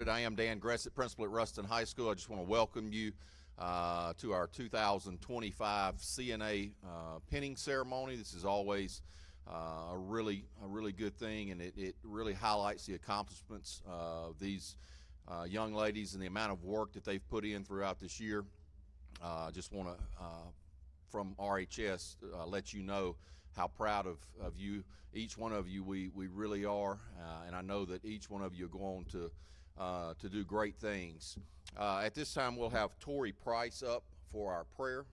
I am Dan Gressett, principal at Ruston High School. I just want to welcome you to our 2025 CNA pinning ceremony. This is always a really good thing, and it really highlights the accomplishments of these young ladies and the amount of work that they've put in throughout this year. Just want to, from RHS, let you know how proud of you, each one of you, we really are, and I know that each one of you are going to do great things. At this time, we'll have Tori Price up for our prayer.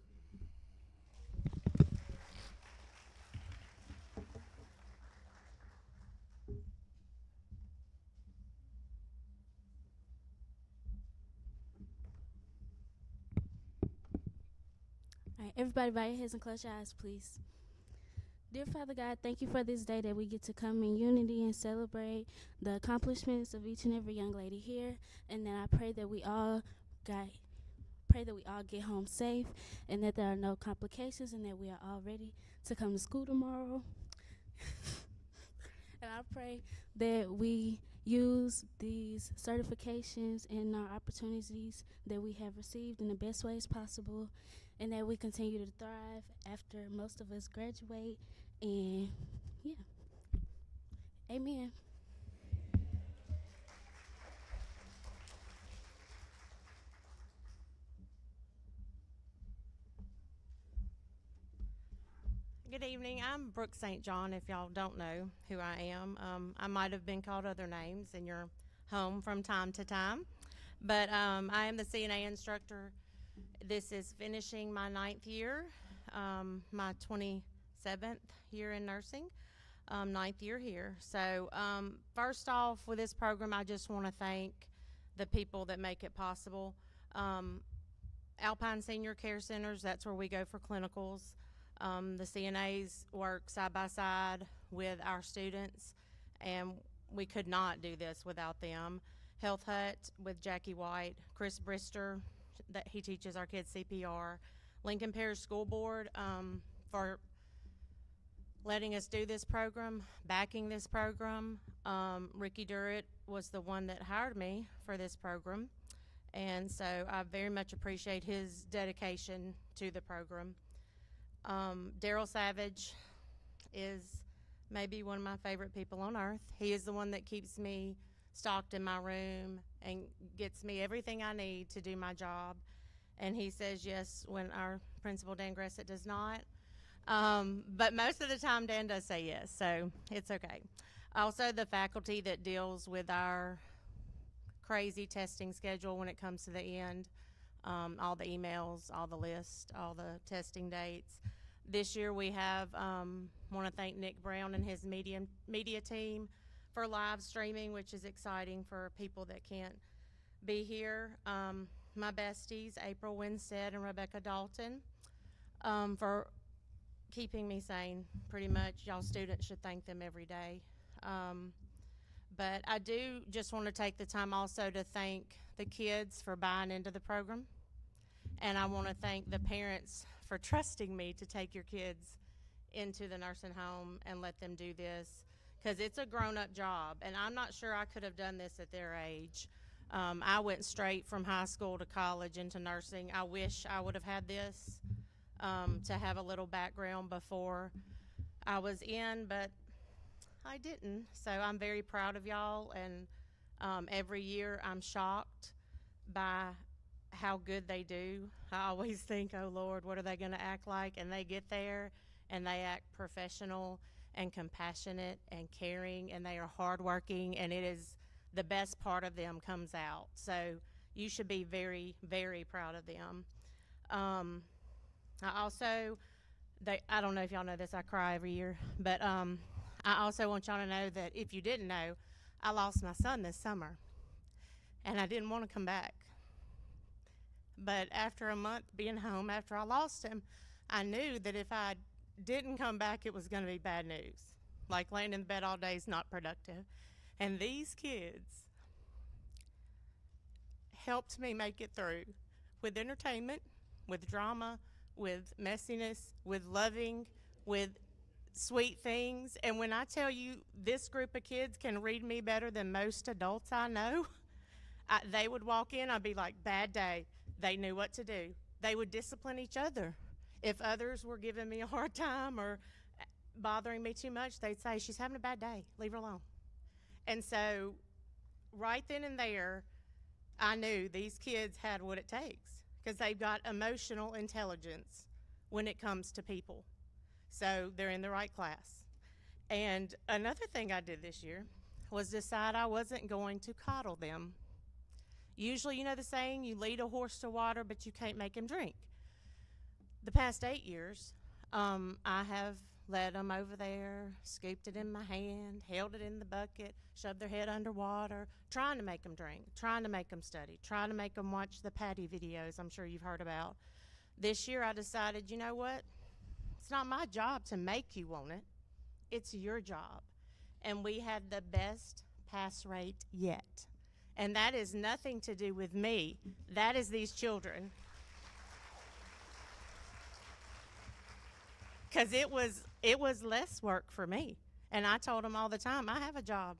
All right, everybody bow your heads and close your eyes, please. Dear Father God, thank you for this day that we get to come in unity and celebrate the accomplishments of each and every young lady here. And then I pray that we all get home safe and that there are no complications and that we are all ready to come to school tomorrow. And I pray that we use these certifications and our opportunities that we have received in the best ways possible, and that we continue to thrive after most of us graduate. And yeah, amen. Good evening. I'm Brooke St. John, if y'all don't know who I am. I might have been called other names in your home from time to time, but I am the CNA instructor. This is finishing my 9th year, my 27th year in nursing, 9th year here. So first off, with this program, I just want to thank the people that make it possible. Alpine Senior Care Centers, that's where we go for clinicals. The CNAs work side by side with our students, and we could not do this without them. Health Hut with Jackie White, Chris Brister, that he teaches our kids CPR. Lincoln Parish School Board for letting us do this program, backing this program. Ricky Durrett was the one that hired me for this program, and so I very much appreciate his dedication to the program. Daryl Savage is maybe one of my favorite people on earth. He is the one that keeps me stocked in my room and gets me everything I need to do my job. And he says yes when our principal, Dan Gressett, does not. But most of the time, Dan does say yes, so it's okay. Also, the faculty that deals with our crazy testing schedule when it comes to the end. All the emails, all the lists, all the testing dates. This year we have, want to thank Nick Brown and his media team for live streaming, which is exciting for people that can't be here. My besties, April Winstead and Rebecca Dalton, for keeping me sane, pretty much. Y'all students should thank them every day. But I do just want to take the time also to thank the kids for buying into the program. And I want to thank the parents for trusting me to take your kids into the nursing home and let them do this, because it's a grown-up job, and I'm not sure I could have done this at their age. I went straight from high school to college into nursing. I wish I would have had this to have a little background before I was in, but I didn't. So I'm very proud of y'all, and every year I'm shocked by how good they do. I always think, oh Lord, what are they going to act like? And they get there and they act professional and compassionate and caring, and they are hardworking, and it is the best part of them comes out. So you should be very, very proud of them. I also, I don't know if y'all know this, I cry every year, but I also want y'all to know that if you didn't know, I lost my son this summer, and I didn't want to come back. But after a month being home after I lost him, I knew that if I didn't come back, it was going to be bad news. Like laying in bed all day is not productive. And these kids helped me make it through with entertainment, with drama, with messiness, with loving, with sweet things. And when I tell you this group of kids can read me better than most adults I know, They would walk in, I'd be like, bad day. They knew what to do. They would discipline each other. If others were giving me a hard time or bothering me too much, they'd say, she's having a bad day, leave her alone. And so right then and there, I knew these kids had what it takes because they've got emotional intelligence when it comes to people. So they're in the right class. And another thing I did this year was decide I wasn't going to coddle them. Usually, you know the saying, you lead a horse to water, but you can't make him drink. The past 8 years, I have led them over there, scooped it in my hand, held it in the bucket, shoved their head underwater, trying to make them drink, trying to make them study, trying to make them watch the Patty videos I'm sure you've heard about. This year I decided, you know what? It's not my job to make you want it. It's your job. And we had the best pass rate yet. And that is nothing to do with me. That is these children. Because it was less work for me. And I told them all the time, I have a job.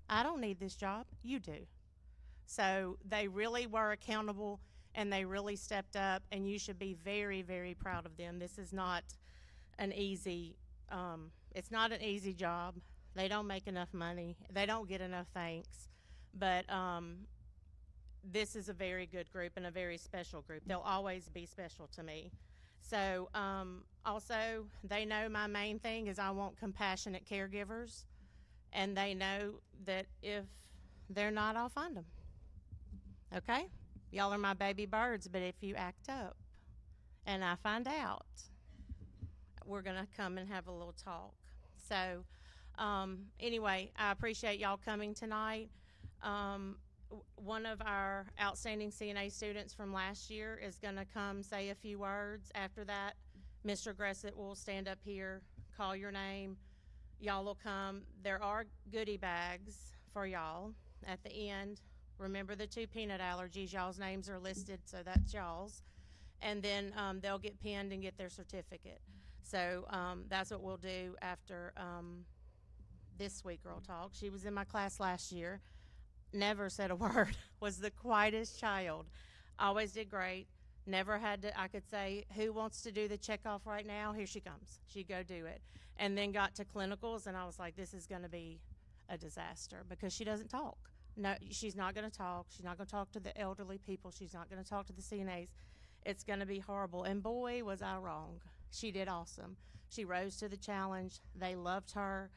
I don't need this job. You do. So they really were accountable and they really stepped up, and you should be very, very proud of them. This is not an easy, it's not an easy job. They don't make enough money. They don't get enough thanks. But this is a very good group and a very special group. They'll always be special to me. So also, they know my main thing is I want compassionate caregivers, and they know that if they're not, I'll find them. Okay? Y'all are my baby birds, but if you act up and I find out, we're going to come and have a little talk. So anyway, I appreciate y'all coming tonight. One of our outstanding CNA students from last year is going to come say a few words. After that, Mr. Gressett will stand up here, call your name. Y'all will come. There are goodie bags for y'all at the end. Remember the 2 peanut allergies. Y'all's names are listed, so that's y'all's. And then they'll get pinned and get their certificate. So that's what we'll do after this week, Girl Talk. She was in my class last year. Never said a word, was the quietest child. Always did great. Never had to, I could say, who wants to do the checkoff right now? Here she comes. She'd go do it. And then got to clinicals, and I was like, this is going to be a disaster because she doesn't talk. No, she's not going to talk. She's not going to talk to the elderly people. She's not going to talk to the CNAs. It's going to be horrible. And boy, was I wrong. She did awesome. She rose to the challenge. They loved her.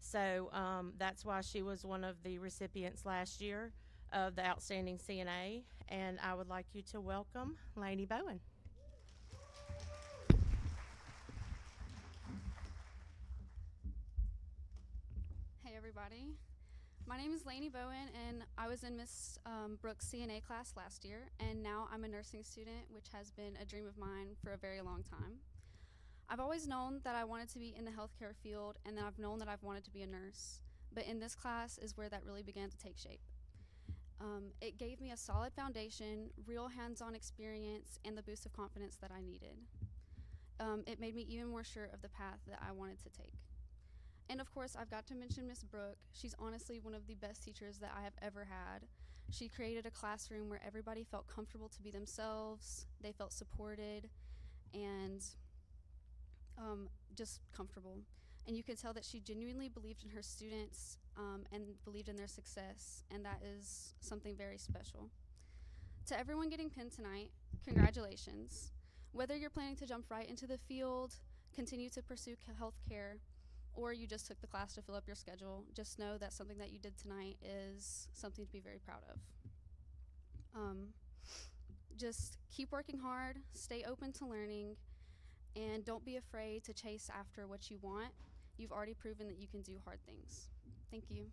So that's why she was one of the recipients last year of the Outstanding CNA. And I would like you to welcome Lainey Bowen. Hey everybody. My name is Lainey Bowen, and I was in Miss Brooks' CNA class last year, and now I'm a nursing student, which has been a dream of mine for a very long time. I've always known that I wanted to be in the healthcare field, and then I've known that I've wanted to be a nurse, but in this class is where that really began to take shape. It gave me a solid foundation, real hands-on experience, and the boost of confidence that I needed. It made me even more sure of the path that I wanted to take. And of course, I've got to mention Miss Brooke. She's honestly one of the best teachers that I have ever had. She created a classroom where everybody felt comfortable to be themselves, they felt supported, and just comfortable. And you could tell that she genuinely believed in her students and believed in their success, and that is something very special. To everyone getting pinned tonight, congratulations. Whether you're planning to jump right into the field, continue to pursue healthcare, or you just took the class to fill up your schedule, just know that something that you did tonight is something to be very proud of. Just keep working hard, stay open to learning, and don't be afraid to chase after what you want. You've already proven that you can do hard things. Thank you.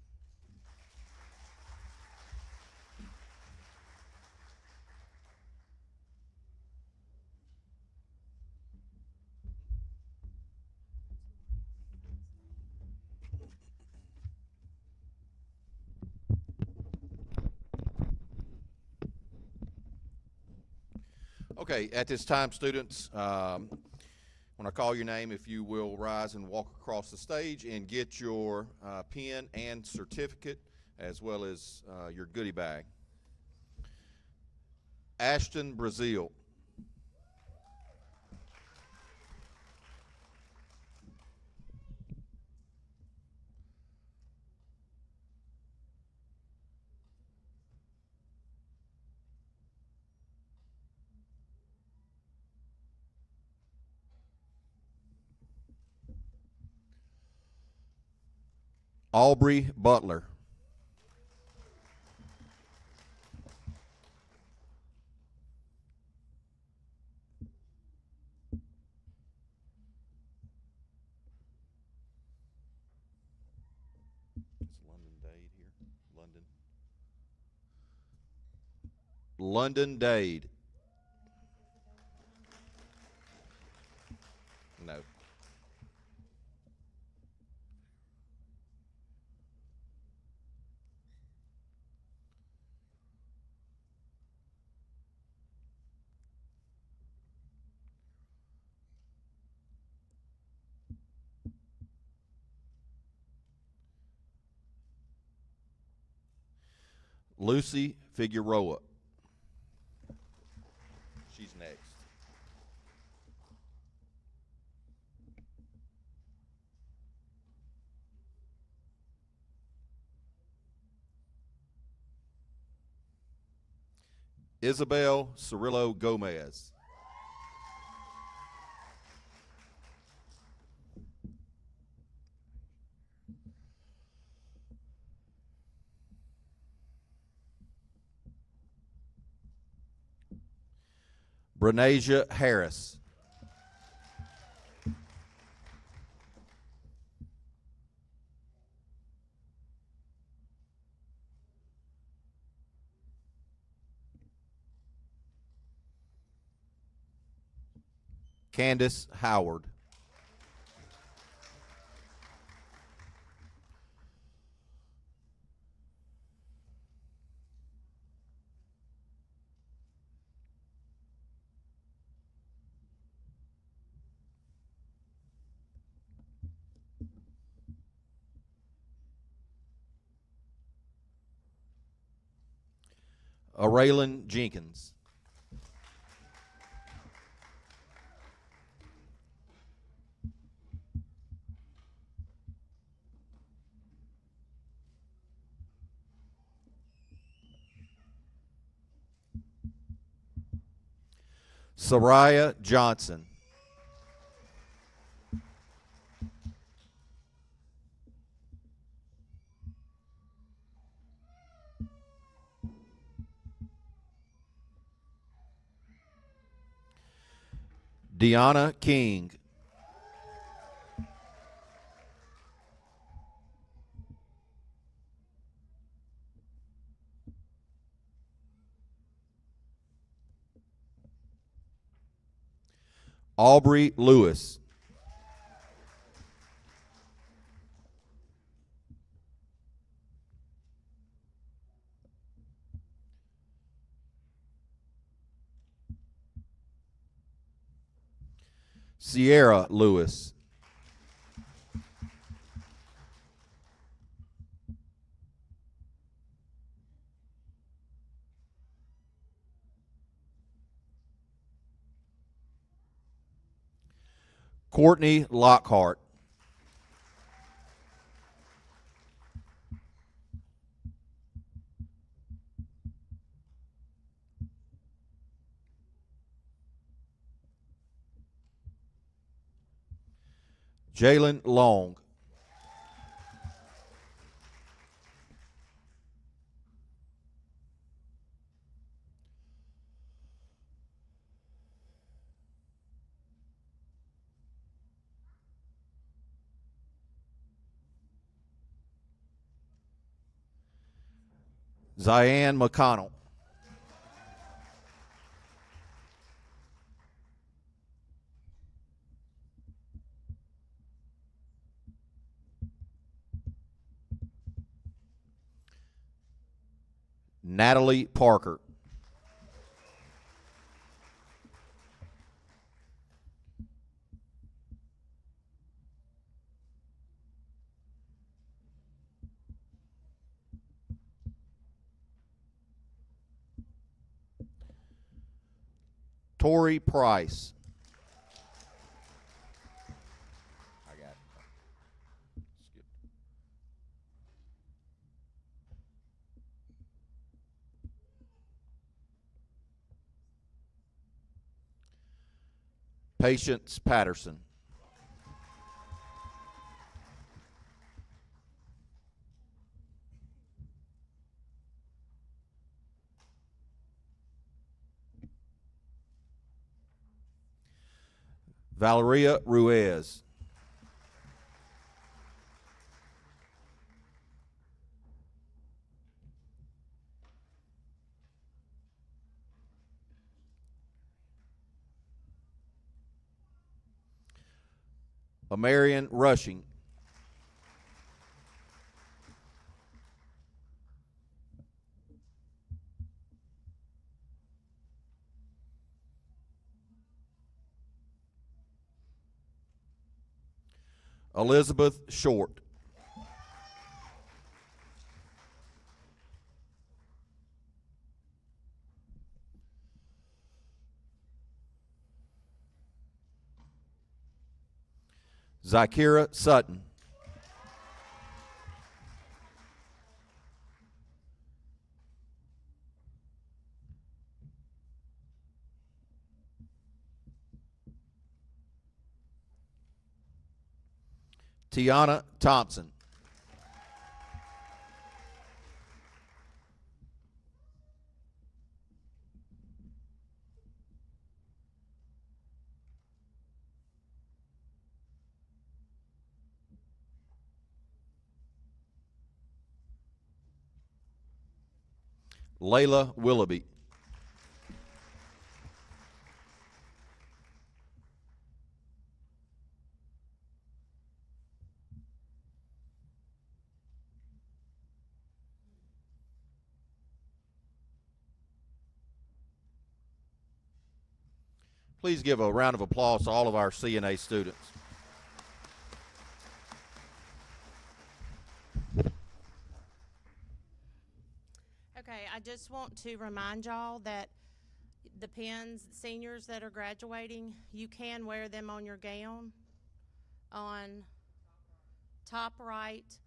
Okay, at this time, students, when I call your name, if you will rise and walk across the stage and get your pin and certificate, as well as your goodie bag. Ashton Brazil. Aubrey Butler. Is London Dade here? London Dade. No. Lucy Figueroa. She's next. Isabel Cirillo Gomez. Brenasia Harris. Candace Howard. Araylin Jenkins. Soraya Johnson. Deanna King. Aubrey Lewis. Sierra Lewis. Courtney Lockhart. Jalen Long. Ziane McConnell. Natalie Parker. Tori Price. I got it. Skip. Patience Patterson. Valeria Ruiz. Amarian Rushing. Elizabeth Short. Zakira Sutton. Tiana Thompson. Layla Willoughby. Please give a round of applause to all of our CNA students. Okay, I just want to remind y'all that the pins, seniors that are graduating, you can wear them on your gown on top right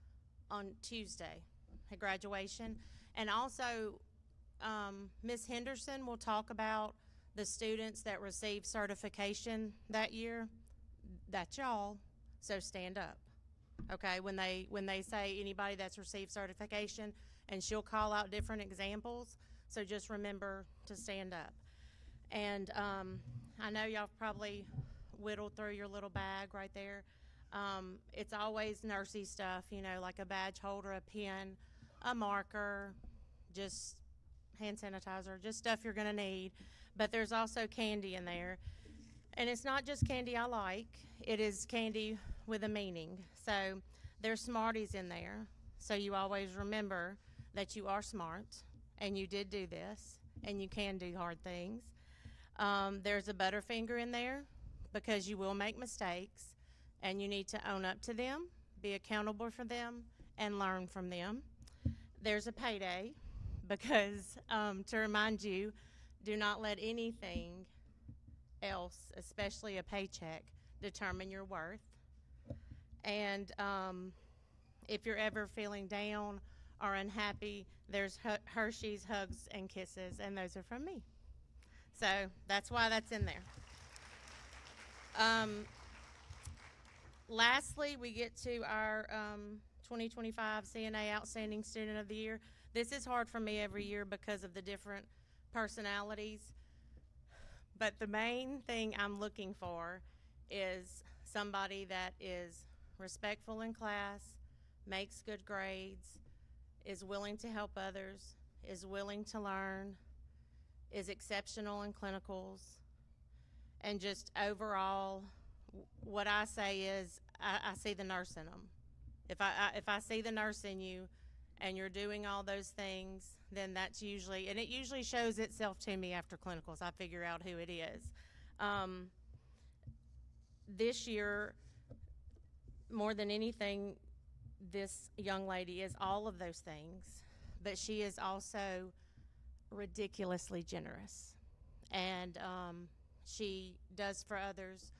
on Tuesday at graduation. And also, Ms. Henderson will talk about the students that received certification that year. That's y'all, so stand up. Okay, when they say anybody that's received certification, and she'll call out different examples, so just remember to stand up. And I know y'all probably whittled through your little bag right there. It's always nursey stuff, you know, like a badge holder, a pen, a marker, just hand sanitizer, just stuff you're gonna need. But there's also candy in there. And it's not just candy I like, it is candy with a meaning. So there's Smarties in there, so you always remember that you are smart and you did do this and you can do hard things. There's a Butterfinger in there because you will make mistakes and you need to own up to them, be accountable for them, and learn from them. There's a Payday because to remind you, do not let anything else, especially a paycheck, determine your worth. And if you're ever feeling down or unhappy, there's Hershey's Hugs and Kisses, and those are from me. So that's why that's in there. Lastly, we get to our 2025 CNA Outstanding Student of the Year. This is hard for me every year because of the different personalities, but the main thing I'm looking for is somebody that is respectful in class, makes good grades, is willing to help others, is willing to learn, is exceptional in clinicals, and just overall, what I say is I see the nurse in them. If I see the nurse in you and you're doing all those things, then that's usually, and it usually shows itself to me after clinicals. I figure out who it is. This year, more than anything, this young lady is all of those things, but she is also ridiculously generous. And she does for others,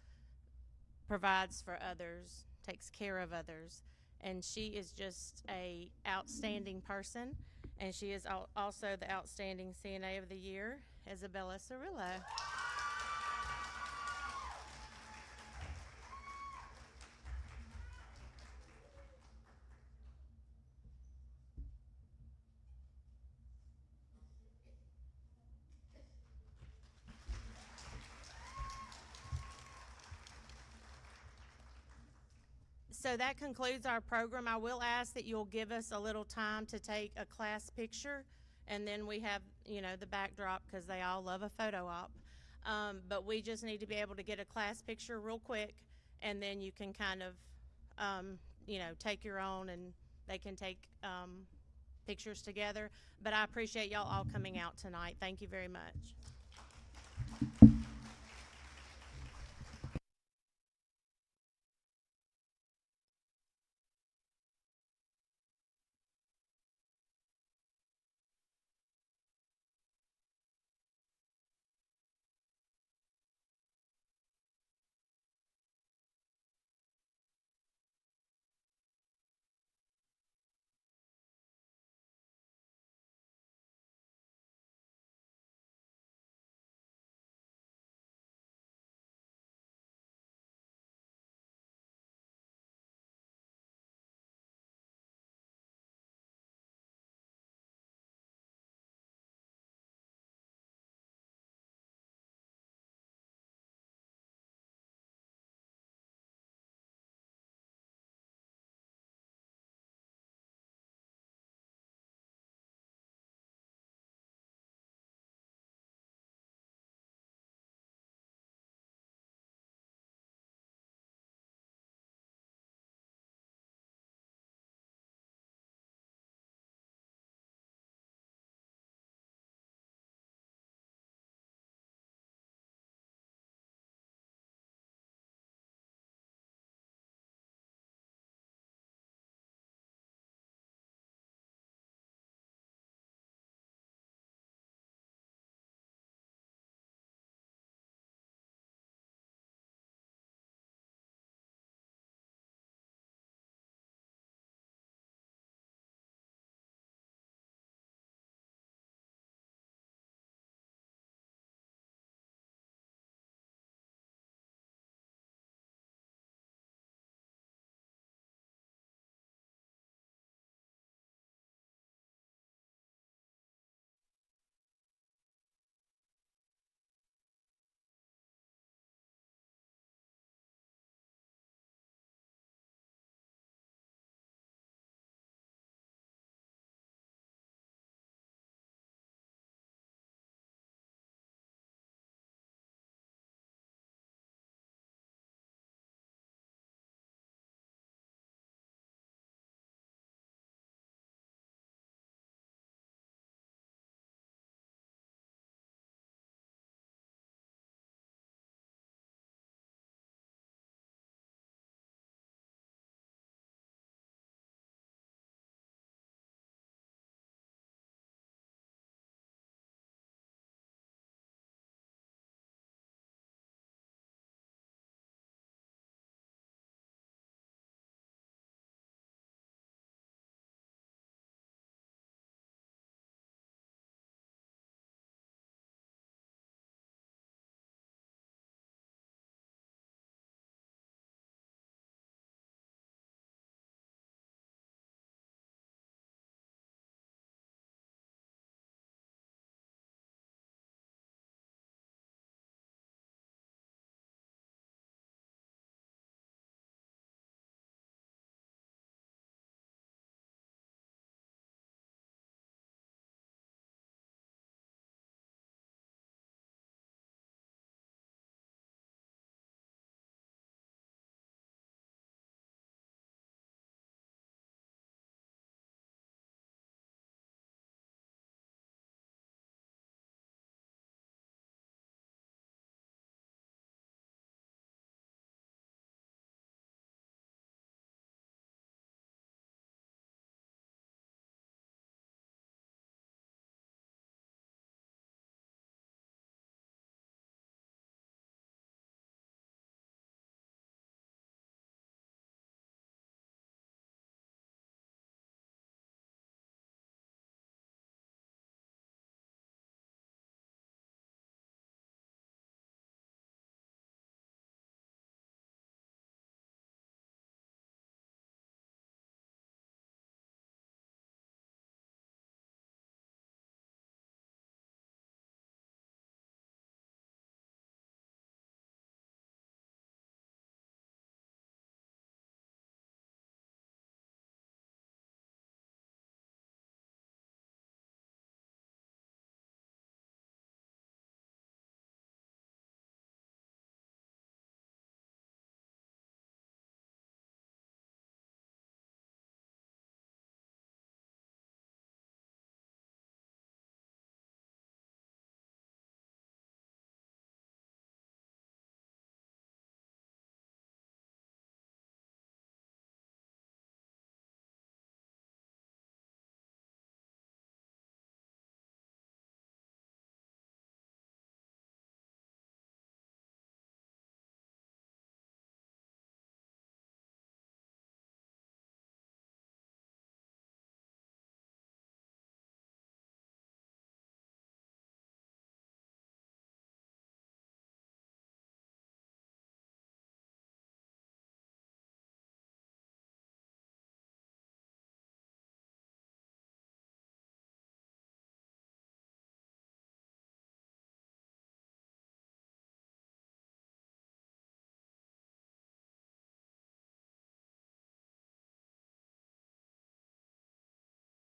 provides for others, takes care of others, and she is just a outstanding person, and she is also the outstanding CNA of the year, Isabella Cirillo. So that concludes our program. I will ask that you'll give us a little time to take a class picture, and then we have, you know, the backdrop because they all love a photo op. But we just need to be able to get a class picture real quick, and then you can kind of, you know, take your own, and they can take pictures together. But I appreciate y'all all coming out tonight. Thank you very much.